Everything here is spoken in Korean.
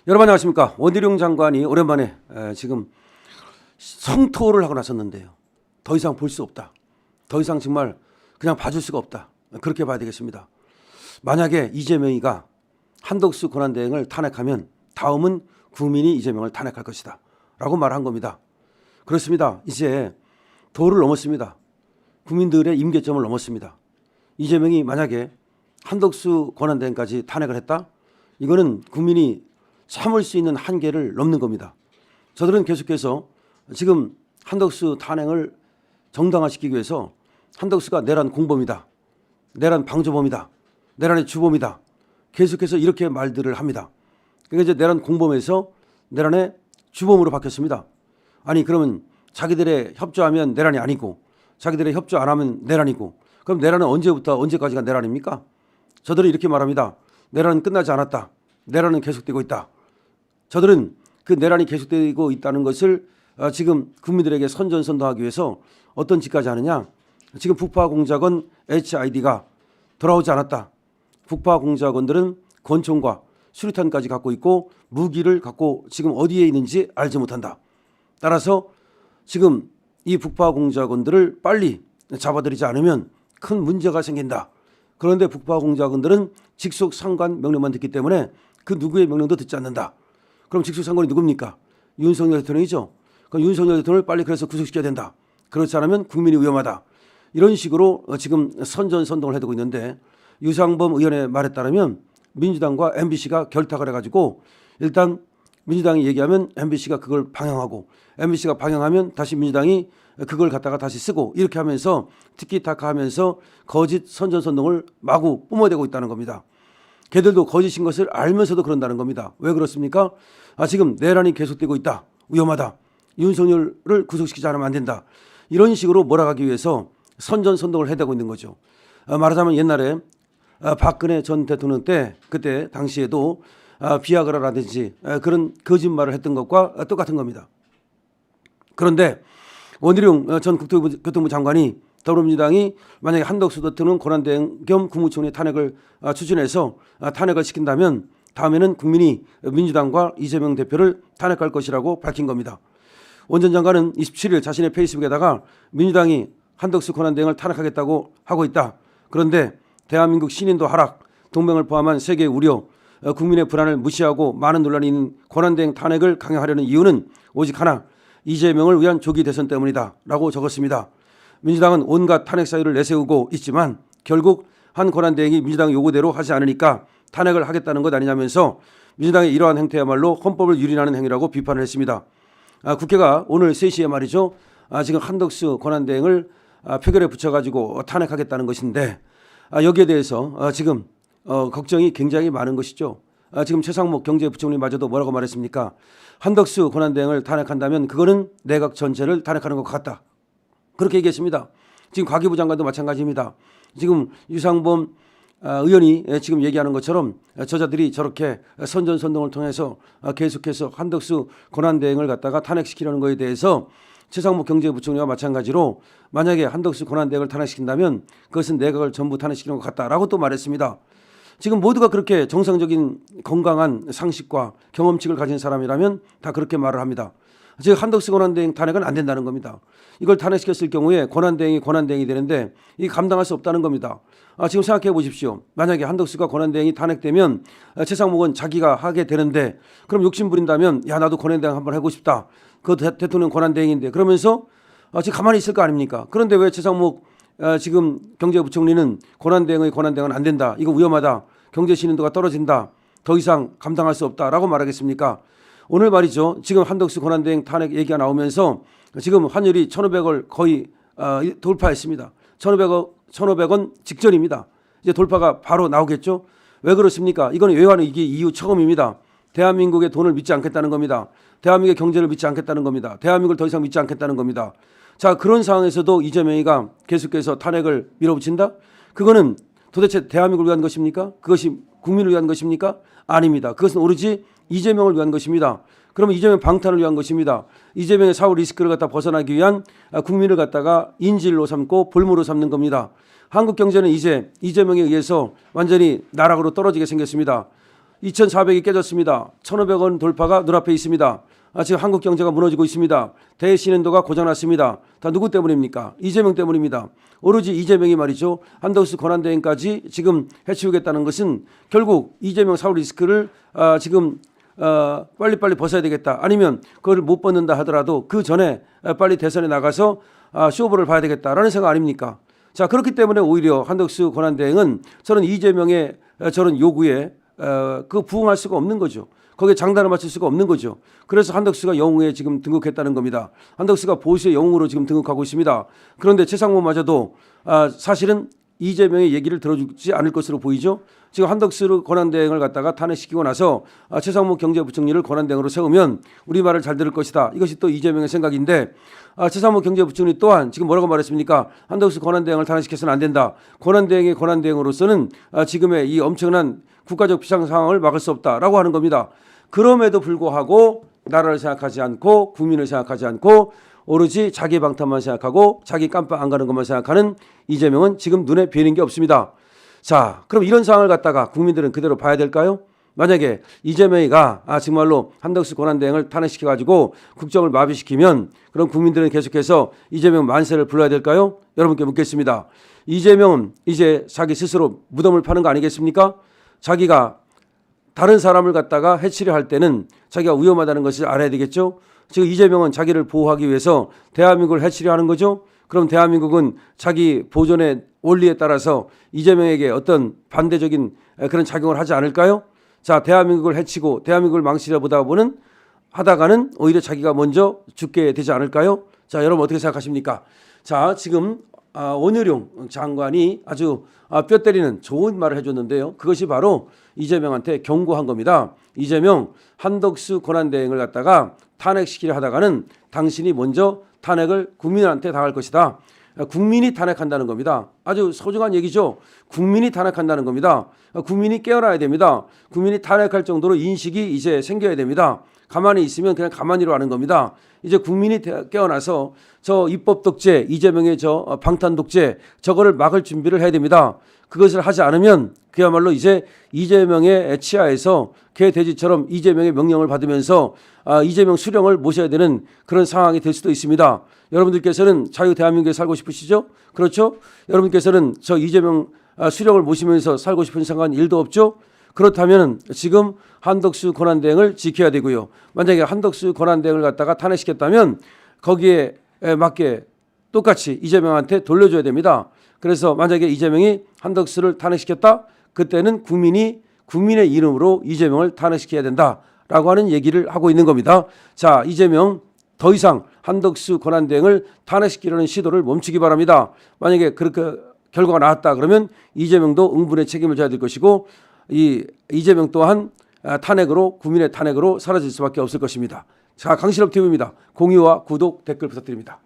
여러분 안녕하십니까. 원희룡 장관이 오랜만에 지금 성토를 하고 나섰는데요. 더 이상 볼 수 없다. 더 이상 정말 그냥 봐줄 수가 없다. 그렇게 봐야 되겠습니다. 만약에 이재명이가 한덕수 권한대행을 탄핵하면 다음은 국민이 이재명을 탄핵할 것이다 라고 말한 겁니다. 그렇습니다. 이제 도를 넘었습니다. 국민들의 임계점을 넘었습니다. 이재명이 만약에 한덕수 권한대행까지 탄핵을 했다? 이거는 국민이 참을 수 있는 한계를 넘는 겁니다. 저들은 계속해서 지금 한덕수 탄핵을 정당화시키기 위해서 한덕수가 내란 공범이다, 내란 방조범이다, 내란의 주범이다, 계속해서 이렇게 말들을 합니다. 그러니까 이제 내란 공범에서 내란의 주범으로 바뀌었습니다. 아니 그러면 자기들의 협조하면 내란이 아니고 자기들의 협조 안 하면 내란이고, 그럼 내란은 언제부터 언제까지가 내란입니까? 저들은 이렇게 말합니다. 내란은 끝나지 않았다. 내란은 계속되고 있다. 저들은 그 내란이 계속되고 있다는 것을 지금 국민들에게 선전선동하기 위해서 어떤 짓까지 하느냐. 지금 북파공작원 HID가 돌아오지 않았다. 북파공작원들은 권총과 수류탄까지 갖고 있고 무기를 갖고 지금 어디에 있는지 알지 못한다. 따라서 지금 이 북파공작원들을 빨리 잡아들이지 않으면 큰 문제가 생긴다. 그런데 북파공작원들은 직속 상관 명령만 듣기 때문에 그 누구의 명령도 듣지 않는다. 그럼 직속 상관이 누굽니까? 윤석열 대통령이죠. 그럼 윤석열 대통령을 빨리 그래서 구속시켜야 된다. 그렇지 않으면 국민이 위험하다. 이런 식으로 지금 선전선동을 해두고 있는데, 유상범 의원의 말에 따르면 민주당과 MBC가 결탁을 해가지고 일단 민주당이 얘기하면 MBC가 그걸 방영하고, MBC가 방영하면 다시 민주당이 그걸 갖다가 다시 쓰고, 이렇게 하면서 티키타카 하면서 거짓 선전선동을 마구 뿜어대고 있다는 겁니다. 걔들도 거짓인 것을 알면서도 그런다는 겁니다. 왜 그렇습니까? 지금 내란이 계속되고 있다. 위험하다. 윤석열을 구속시키지 않으면 안 된다. 이런 식으로 몰아가기 위해서 선전선동을 해대고 있는 거죠. 말하자면 옛날에 박근혜 전 대통령 때 그때 당시에도 비아그라라든지 그런 거짓말을 했던 것과 똑같은 겁니다. 그런데 원희룡 전 국토교통부 장관이 더불어민주당이 만약에 한덕수 대통령 권한대행 겸 국무총리 탄핵을 추진해서 탄핵을 시킨다면 다음에는 국민이 민주당과 이재명 대표를 탄핵할 것이라고 밝힌 겁니다. 원 전 장관은 27일 자신의 페이스북에다가 민주당이 한덕수 권한대행을 탄핵하겠다고 하고 있다. 그런데 대한민국 신인도 하락, 동맹을 포함한 세계의 우려, 국민의 불안을 무시하고 많은 논란이 있는 권한대행 탄핵을 강행하려는 이유는 오직 하나, 이재명을 위한 조기 대선 때문이다 라고 적었습니다. 민주당은 온갖 탄핵 사유를 내세우고 있지만 결국 한 권한대행이 민주당 요구대로 하지 않으니까 탄핵을 하겠다는 것 아니냐면서 민주당의 이러한 행태야말로 헌법을 유린하는 행위라고 비판을 했습니다. 국회가 오늘 3시에 말이죠. 지금 한덕수 권한대행을 표결에 붙여가지고 탄핵하겠다는 것인데, 여기에 대해서 지금 걱정이 굉장히 많은 것이죠. 지금 최상목 경제부총리마저도 뭐라고 말했습니까? 한덕수 권한대행을 탄핵한다면 그거는 내각 전체를 탄핵하는 것 같다. 그렇게 얘기했습니다. 지금 과기부 장관도 마찬가지입니다. 지금 유상범 의원이 지금 얘기하는 것처럼 저자들이 저렇게 선전선동을 통해서 계속해서 한덕수 권한대행을 갖다가 탄핵시키려는 것에 대해서 최상목 경제부총리와 마찬가지로 만약에 한덕수 권한대행을 탄핵시킨다면 그것은 내각을 전부 탄핵시키는 것 같다라고 또 말했습니다. 지금 모두가 그렇게 정상적인 건강한 상식과 경험칙을 가진 사람이라면 다 그렇게 말을 합니다. 즉 한덕수 권한대행 탄핵은 안 된다는 겁니다. 이걸 탄핵시켰을 경우에 권한대행이 되는데 이 감당할 수 없다는 겁니다. 지금 생각해 보십시오. 만약에 한덕수가 권한대행이 탄핵되면 최상목은 자기가 하게 되는데, 그럼 욕심 부린다면 야 나도 권한대행 한번 하고 싶다. 그 대통령 권한대행인데 그러면서 지금 가만히 있을 거 아닙니까? 그런데 왜 최상목 지금 경제부총리는 권한대행은 안 된다. 이거 위험하다. 경제 신인도가 떨어진다. 더 이상 감당할 수 없다라고 말하겠습니까? 오늘 말이죠. 지금 한덕수 권한대행 탄핵 얘기가 나오면서 지금 환율이 1,500을 거의 돌파했습니다. 1,500원 직전입니다. 이제 돌파가 바로 나오겠죠. 왜 그렇습니까? 이건 외환 위기 이후 처음입니다. 대한민국의 돈을 믿지 않겠다는 겁니다. 대한민국의 경제를 믿지 않겠다는 겁니다. 대한민국을 더 이상 믿지 않겠다는 겁니다. 자, 그런 상황에서도 이재명이가 계속해서 탄핵을 밀어붙인다? 그거는 도대체 대한민국을 위한 것입니까? 그것이 국민을 위한 것입니까? 아닙니다. 그것은 오로지 이재명을 위한 것입니다. 그러면 이재명 방탄을 위한 것입니다. 이재명의 사후 리스크를 갖다 벗어나기 위한 국민을 갖다가 인질로 삼고 볼모로 삼는 겁니다. 한국 경제는 이제 이재명에 의해서 완전히 나락으로 떨어지게 생겼습니다. 2,400이 깨졌습니다. 1,500원 돌파가 눈앞에 있습니다. 지금 한국 경제가 무너지고 있습니다. 대신인도가 고장났습니다. 다 누구 때문입니까? 이재명 때문입니다. 오로지 이재명이 말이죠. 한덕수 권한대행까지 지금 해치우겠다는 것은 결국 이재명 사후 리스크를 지금 빨리빨리 벗어야 되겠다. 아니면 그걸 못 벗는다 하더라도 그 전에 빨리 대선에 나가서 쇼부를 봐야 되겠다라는 생각 아닙니까? 자, 그렇기 때문에 오히려 한덕수 권한대행은 저는 이재명의 저런 요구에 부응할 수가 없는 거죠. 거기에 장단을 맞출 수가 없는 거죠. 그래서 한덕수가 영웅에 지금 등극했다는 겁니다. 한덕수가 보수의 영웅으로 지금 등극하고 있습니다. 그런데 최상무마저도 사실은 이재명의 얘기를 들어주지 않을 것으로 보이죠. 지금 한덕수 권한대행을 갖다가 탄핵시키고 나서 최상무 경제부총리를 권한대행으로 세우면 우리 말을 잘 들을 것이다. 이것이 또 이재명의 생각인데 최상무 경제부총리 또한 지금 뭐라고 말했습니까? 한덕수 권한대행을 탄핵시켜서는 안 된다. 권한대행의 권한대행으로서는 지금의 이 엄청난 국가적 비상 상황을 막을 수 없다라고 하는 겁니다. 그럼에도 불구하고 나라를 생각하지 않고 국민을 생각하지 않고 오로지 자기 방탄만 생각하고 자기 깜빡 안 가는 것만 생각하는 이재명은 지금 눈에 뵈는 게 없습니다. 자, 그럼 이런 상황을 갖다가 국민들은 그대로 봐야 될까요? 만약에 이재명이가 정말로 한덕수 권한대행을 탄핵시켜가지고 국정을 마비시키면 그럼 국민들은 계속해서 이재명 만세를 불러야 될까요? 여러분께 묻겠습니다. 이재명은 이제 자기 스스로 무덤을 파는 거 아니겠습니까? 자기가 다른 사람을 갖다가 해치려 할 때는 자기가 위험하다는 것을 알아야 되겠죠. 지금 이재명은 자기를 보호하기 위해서 대한민국을 해치려 하는 거죠. 그럼 대한민국은 자기 보존의 원리에 따라서 이재명에게 어떤 반대적인 그런 작용을 하지 않을까요? 자, 대한민국을 해치고 대한민국을 망치려 보다 보는 하다가는 오히려 자기가 먼저 죽게 되지 않을까요? 자, 여러분 어떻게 생각하십니까? 자, 지금 원효룡 장관이 아주 뼈 때리는 좋은 말을 해줬는데요. 그것이 바로 이재명한테 경고한 겁니다. 이재명, 한덕수 권한대행을 갖다가 탄핵시키려 하다가는 당신이 먼저 탄핵을 국민한테 당할 것이다. 국민이 탄핵한다는 겁니다. 아주 소중한 얘기죠. 국민이 탄핵한다는 겁니다. 국민이 깨어나야 됩니다. 국민이 탄핵할 정도로 인식이 이제 생겨야 됩니다. 가만히 있으면 그냥 가만히로 하는 겁니다. 이제 국민이 깨어나서 저 입법 독재, 이재명의 저 방탄 독재 저거를 막을 준비를 해야 됩니다. 그것을 하지 않으면 그야말로 이제 이재명의 치하에서 개 돼지처럼 이재명의 명령을 받으면서 이재명 수령을 모셔야 되는 그런 상황이 될 수도 있습니다. 여러분들께서는 자유 대한민국에 살고 싶으시죠? 그렇죠? 여러분께서는 저 이재명 수령을 모시면서 살고 싶은 생각은 1도 없죠? 그렇다면 지금 한덕수 권한대행을 지켜야 되고요. 만약에 한덕수 권한대행을 갖다가 탄핵시켰다면 거기에 맞게 똑같이 이재명한테 돌려줘야 됩니다. 그래서 만약에 이재명이 한덕수를 탄핵시켰다? 그때는 국민의 이름으로 이재명을 탄핵시켜야 된다라고 하는 얘기를 하고 있는 겁니다. 자, 이재명 더 이상 한덕수 권한대행을 탄핵시키려는 시도를 멈추기 바랍니다. 만약에 그렇게 결과가 나왔다 그러면 이재명도 응분의 책임을 져야 될 것이고 이재명 또한 탄핵으로 국민의 탄핵으로 사라질 수밖에 없을 것입니다. 자, 강신업 TV입니다. 공유와 구독, 댓글 부탁드립니다.